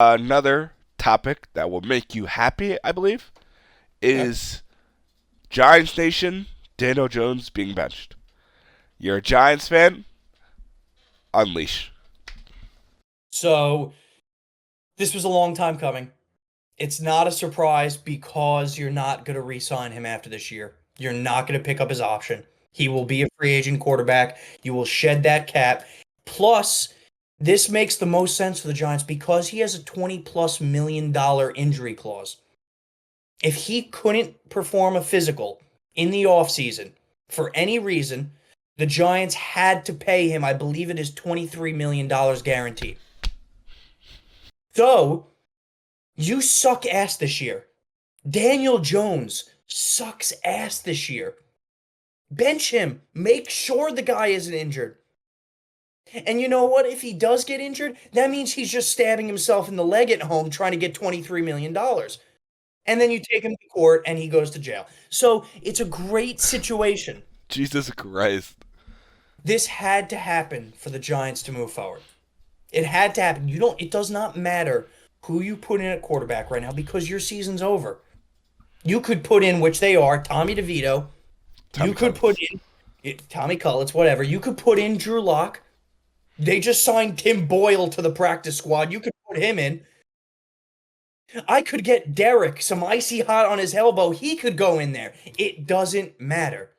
Another topic that will make you happy, I believe, Okay. is Giants Nation, Daniel Jones being benched. You're a Giants fan? Unleash. So this was a long time coming. It's not a surprise because you're not going to re-sign him after this year. You're not going to pick up his option. He will be a free agent quarterback. You will shed that cap. Plus, this makes the most sense for the Giants because he has a 20 plus $1 million injury clause. If he couldn't perform a physical in the offseason for any reason, the Giants had to pay him, I believe it is $23 million guaranteed. So, you suck ass this year. Daniel Jones sucks ass this year. Bench him. Make sure the guy isn't injured. And you know what? If he does get injured, that means he's just stabbing himself in the leg at home trying to get $23 million. And then you take him to court and he goes to jail. So it's a great situation. Jesus Christ. This had to happen for the Giants to move forward. It had to happen. It does not matter who you put in at quarterback right now because your season's over. You could put in, which they are, Tommy DeVito. You Tommy could put Cullins. in Tommy Cullins, whatever. You could put in Drew Lock. They just signed Tim Boyle to the practice squad. You could put him in. I could get Derek some icy hot on his elbow. He could go in there. It doesn't matter.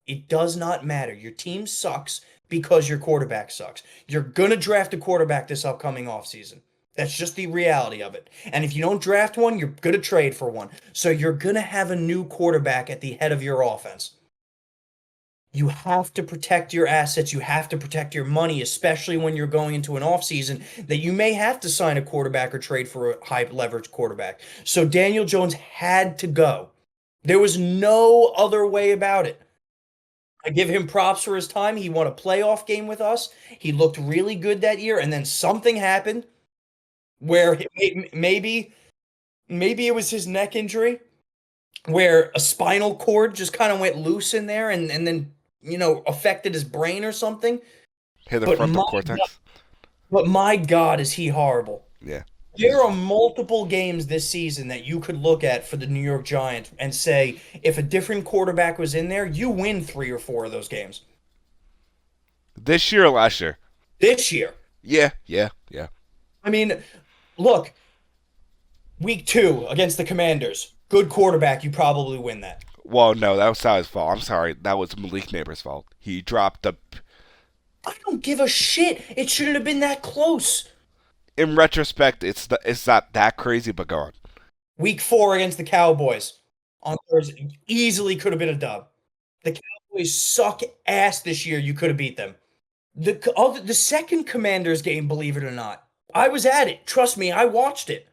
It does not matter. Your team sucks because your quarterback sucks. You're going to draft a quarterback this upcoming offseason. That's just the reality of it. And if you don't draft one, you're going to trade for one. So you're going to have a new quarterback at the head of your offense. You have to protect your assets. You have to protect your money, especially when you're going into an offseason that you may have to sign a quarterback or trade for a high leverage quarterback. So Daniel Jones had to go. There was no other way about it. I give him props for his time. He won a playoff game with us. He looked really good that year, and then something happened where maybe it was his neck injury, where a spinal cord just kind of went loose in there, and then affected his brain or something. Hit the But frontal my cortex. but my God, is he horrible? Yeah. There He's are multiple games this season that you could look at for the New York Giants and say, if a different quarterback was in there, you win 3 or 4 of those games this year or last year? this year. Yeah, yeah, yeah. I mean, look, week 2 against the Commanders, good quarterback, you probably win that. Well, no, that was not his fault. I'm sorry. That was Malik Neighbor's fault. He dropped the. I don't give a shit. It shouldn't have been that close. In retrospect, it's not that crazy, but go on. Week 4 against the Cowboys on Thursday easily could have been a dub. The Cowboys suck ass this year. You could have beat them. The second Commanders game, believe it or not, I was at it. Trust me, I watched it.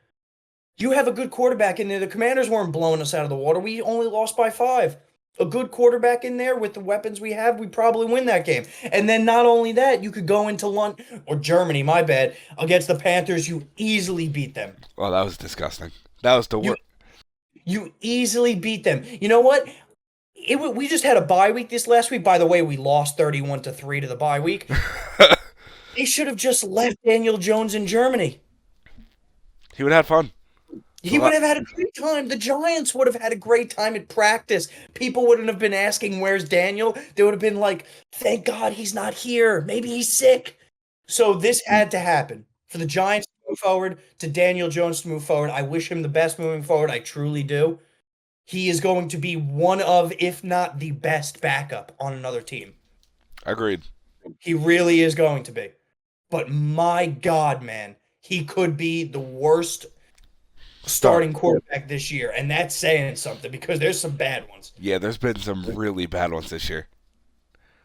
You have a good quarterback in there. The Commanders weren't blowing us out of the water. We only lost by 5. A good quarterback in there with the weapons we have, we probably win that game. And then not only that, you could go into London or Germany, my bad, against the Panthers. You easily beat them. Well, that was disgusting. That was the You worst. you easily beat them. You know what? We just had a bye week this last week. By the way, we lost 31-3 to the bye week. They should have just left Daniel Jones in Germany. He would have had fun. He So would have had a great time. The Giants would have had a great time at practice. People wouldn't have been asking, "Where's Daniel?" They would have been like, "Thank God he's not here. Maybe he's sick." So this had to happen for the Giants to move forward, to Daniel Jones to move forward. I wish him the best moving forward. I truly do. He is going to be one of, if not the best backup on another team. agreed. He really is going to be. But my God, man, he could be the worst Start. starting quarterback this year, and that's saying something because there's some bad ones. Yeah, there's been some really bad ones this year.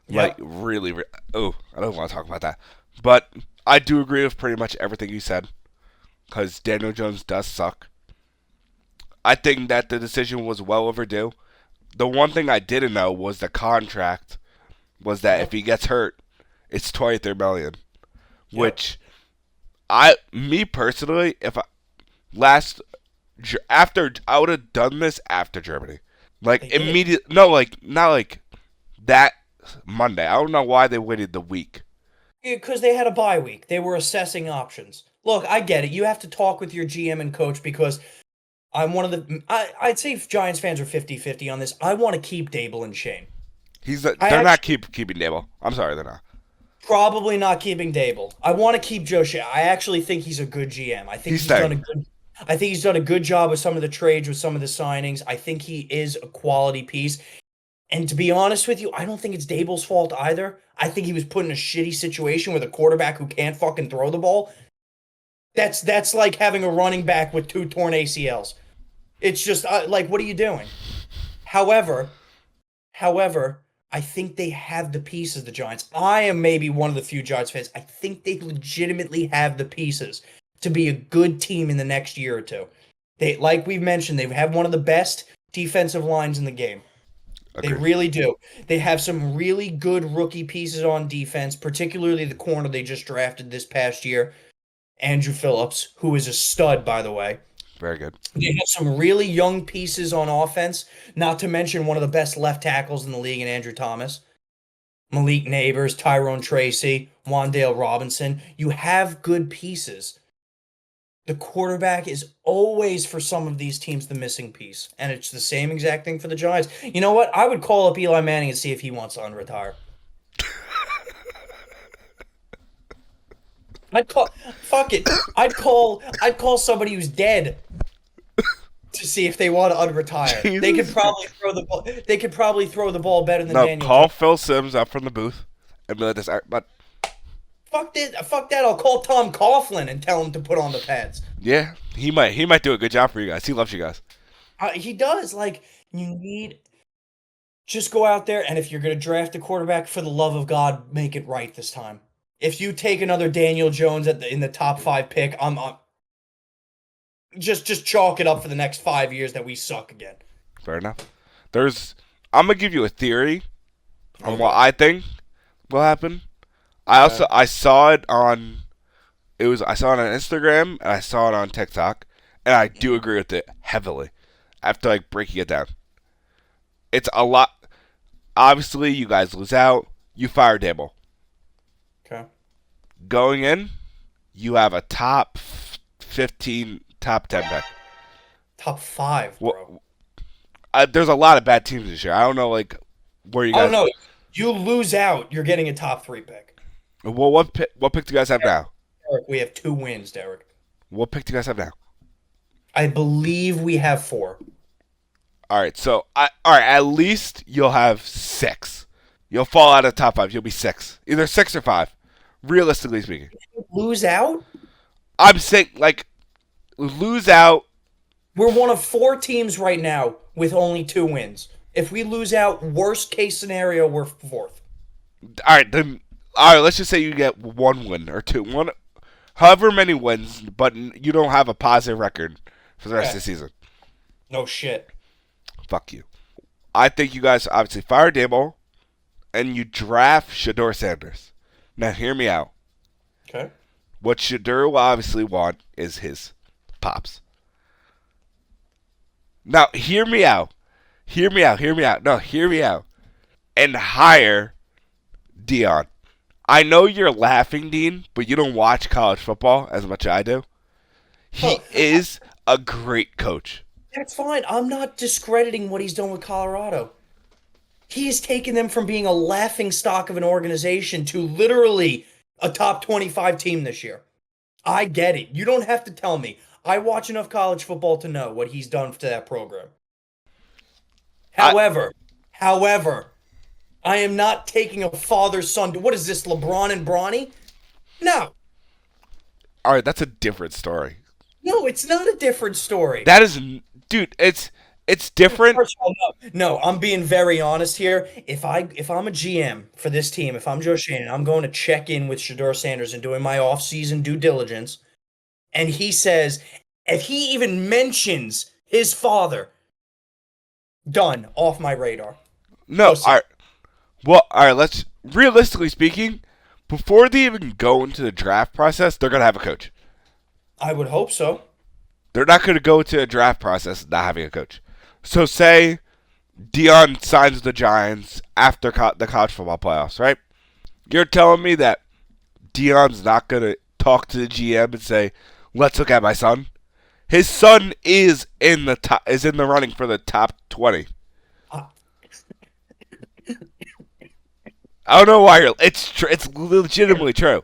Like Yep. really. Oh, I don't want to talk about that. But I do agree with pretty much everything you said. Because Daniel Jones does suck. I think that the decision was well overdue. The one thing I didn't know was the contract was that if Yep. he gets hurt, it's 23 million. Yep. Which me personally, if I last after I would have done this after Germany, like They did. immediate. No, like not like that Monday. I don't know why they waited the week. Because they had a bye week. They were assessing options. Look, I get it. You have to talk with your GM and coach because I'm one of the. I'd say if Giants fans are 50-50 on this. I want to keep Dable and Shane. They're not keeping Dable. I'm sorry, they're not. Probably not keeping Dable. I want to keep Joe Shea. I actually think he's a good GM. I think He's he's done a staying. good. I think he's done a good job with some of the trades, with some of the signings. I think he is a quality piece. And to be honest with you, I don't think it's Dable's fault either. I think he was put in a shitty situation with a quarterback who can't fucking throw the ball. That's like having a running back with 2 torn ACLs. It's just like, what are you doing? However, However, I think they have the pieces, the Giants. I am maybe one of the few Giants fans. I think they legitimately have the pieces to be a good team in the next year or two. They, like we've mentioned, they have one of the best defensive lines in the game. They Agreed. really do. They have some really good rookie pieces on defense, particularly the corner they just drafted this past year, Andrew Phillips, who is a stud, by the way. Very good. They have some really young pieces on offense, not to mention one of the best left tackles in the league in Andrew Thomas. Malik Neighbors, Tyrone Tracy, Wandale Robinson. You have good pieces. The quarterback is always, for some of these teams, the missing piece. And it's the same exact thing for the Giants. You know what? I would call up Eli Manning and see if he wants to unretire. I'd call fuck it. I'd call somebody who's dead to see if they want to unretire. They could Jesus. probably throw the ball. They could probably throw the ball better than No, Daniel call Jones. Phil Sims up from the booth and be like this. But Fuck that. Fuck that. I'll call Tom Coughlin and tell him to put on the pads. yeah, he might do a good job for you guys. He loves you guys. He does. Like, you need just go out there, and if you're going to draft a quarterback, for the love of God, make it right this time. If you take another Daniel Jones in the top 5 pick, I'm just chalk it up for the next 5 years that we suck again. Fair enough. I'm gonna give you a theory on what I think will happen. I saw it on I saw it on Instagram and I saw it on TikTok, and I do agree with it heavily. After like breaking it down, it's a lot. Obviously, you guys lose out. You fire Dable. Okay. Going in, you have a top 15, top 10 pick. Top 5, bro. There's a lot of bad teams this year. I don't know, like, where you I guys. don't know. You lose out, you're getting a top 3 pick. Well, what pick do you guys have now? Derek, we have 2 wins, Derek. What pick do you guys have now? I believe we have 4. All right, so all right. At least you'll have 6. You'll fall out of the top 5. You'll be 6, either 6 or 5. Realistically speaking, Lose out? I'm saying like lose out. We're one of 4 teams right now with only 2 wins. If we lose out, worst case scenario, we're 4th. All right, then. All right, let's just say you get 1 win or 2, however many wins, but you don't have a positive record for the rest of the season. No shit. Fuck you. I think you guys obviously fire Dable, and you draft Shador Sanders. Now, hear me out. Okay. What Shador will obviously want is his pops. Now, hear me out. Hear me out. Hear me out. No, hear me out. And hire Dion. I know you're laughing, Dean, but you don't watch college football as much as I do. He is a great coach. That's fine. I'm not discrediting what he's done with Colorado. He has taken them from being a laughing stock of an organization to literally a top 25 team this year. I get it. You don't have to tell me. I watch enough college football to know what he's done to that program. However, I am not taking a father-son. What is this, LeBron and Bronny? No. All right, that's a different story. No, it's not a different story. That is, dude. It's different. First of all, no, I'm being very honest here. If I'm a GM for this team, if I'm Joe Shannon, I'm going to check in with Shador Sanders and doing my off-season due diligence. And he says, if he even mentions his father, done, off my radar. No, all right. Well, all right. Let's realistically speaking, before they even go into the draft process, they're gonna have a coach. I would hope so. They're not gonna go to a draft process not having a coach. So say Dion signs with the Giants after the college football playoffs, right? You're telling me that Dion's not gonna talk to the GM and say, "Let's look at my son." His son is in the running for the top 20. Uh, I don't know why it's legitimately true.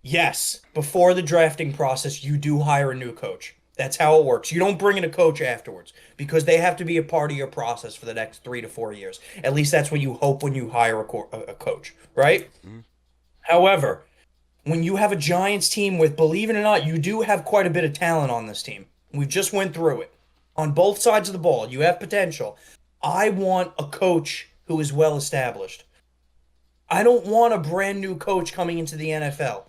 yes, before the drafting process, you do hire a new coach. That's how it works. You don't bring in a coach afterwards because they have to be a part of your process for the next 3 to 4 years. At least that's what you hope when you hire a coach, right? Mm-hmm. However, when you have a Giants team with, believe it or not, you do have quite a bit of talent on this team. We've just went through it. On both sides of the ball, you have potential. I want a coach who is well established. I don't want a brand new coach coming into the NFL.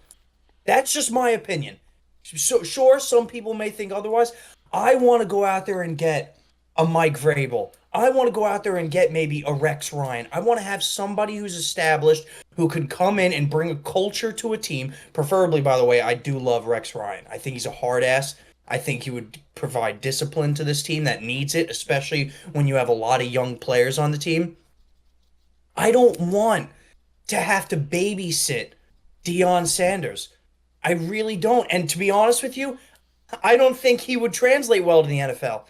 That's just my opinion. So sure, some people may think otherwise. I want to go out there and get a Mike Vrabel. I want to go out there and get maybe a Rex Ryan. I want to have somebody who's established who can come in and bring a culture to a team. Preferably, by the way, I do love Rex Ryan. I think he's a hard ass. I think he would provide discipline to this team that needs it, especially when you have a lot of young players on the team. I don't want to have to babysit Deion Sanders. I really don't. And to be honest with you, I don't think he would translate well to the NFL.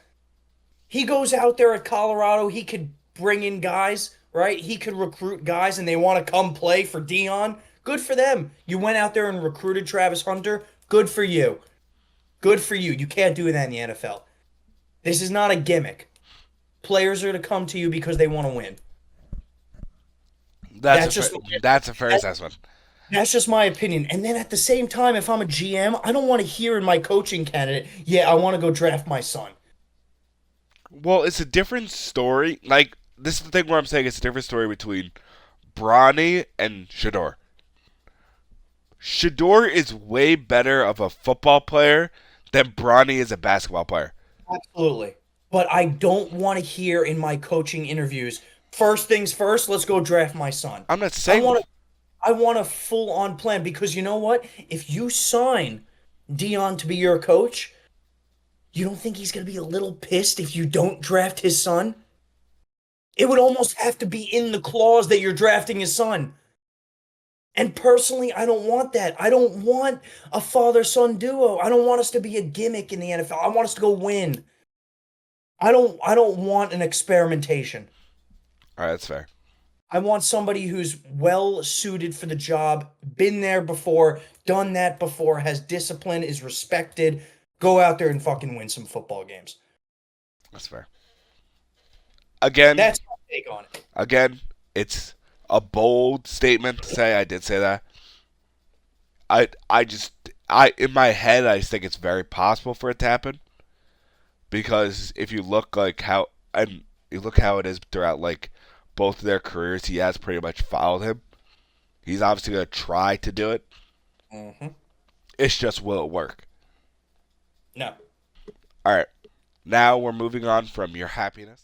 He goes out there at Colorado, he could bring in guys, right? He could recruit guys and they want to come play for Deion. Good for them. You went out there and recruited Travis Hunter. Good for you. Good for you. You can't do that in the NFL. This is not a gimmick. Players are to come to you because they want to win. That's a fair assessment. That's just my opinion. And then at the same time, if I'm a GM, I don't want to hear in my coaching candidate, yeah, I want to go draft my son. Well, it's a different story. Like, this is the thing where I'm saying it's a different story between Bronny and Shador. Shador is way better of a football player than Bronny is a basketball player. Absolutely. But I don't want to hear in my coaching interviews, first things first, let's go draft my son. I'm not I saying want I want a full on plan because you know what? If you sign Dion to be your coach, you don't think he's going to be a little pissed if you don't draft his son? It would almost have to be in the clause that you're drafting his son. And personally, I don't want that. I don't want a father-son duo. I don't want us to be a gimmick in the NFL. I want us to go win. I don't want an experimentation. All right, that's fair. I want somebody who's well suited for the job, been there before, done that before, has discipline, is respected. Go out there and fucking win some football games. That's fair. Again, That's my take on it. Again, it's a bold statement to say. I did say that. I in my head I just think it's very possible for it to happen because if you look like how and you look how it is throughout like both of their careers, he has pretty much followed him. He's obviously gonna try to do it. Mm-hmm. It's just will it work? No. All right. Now we're moving on from your happiness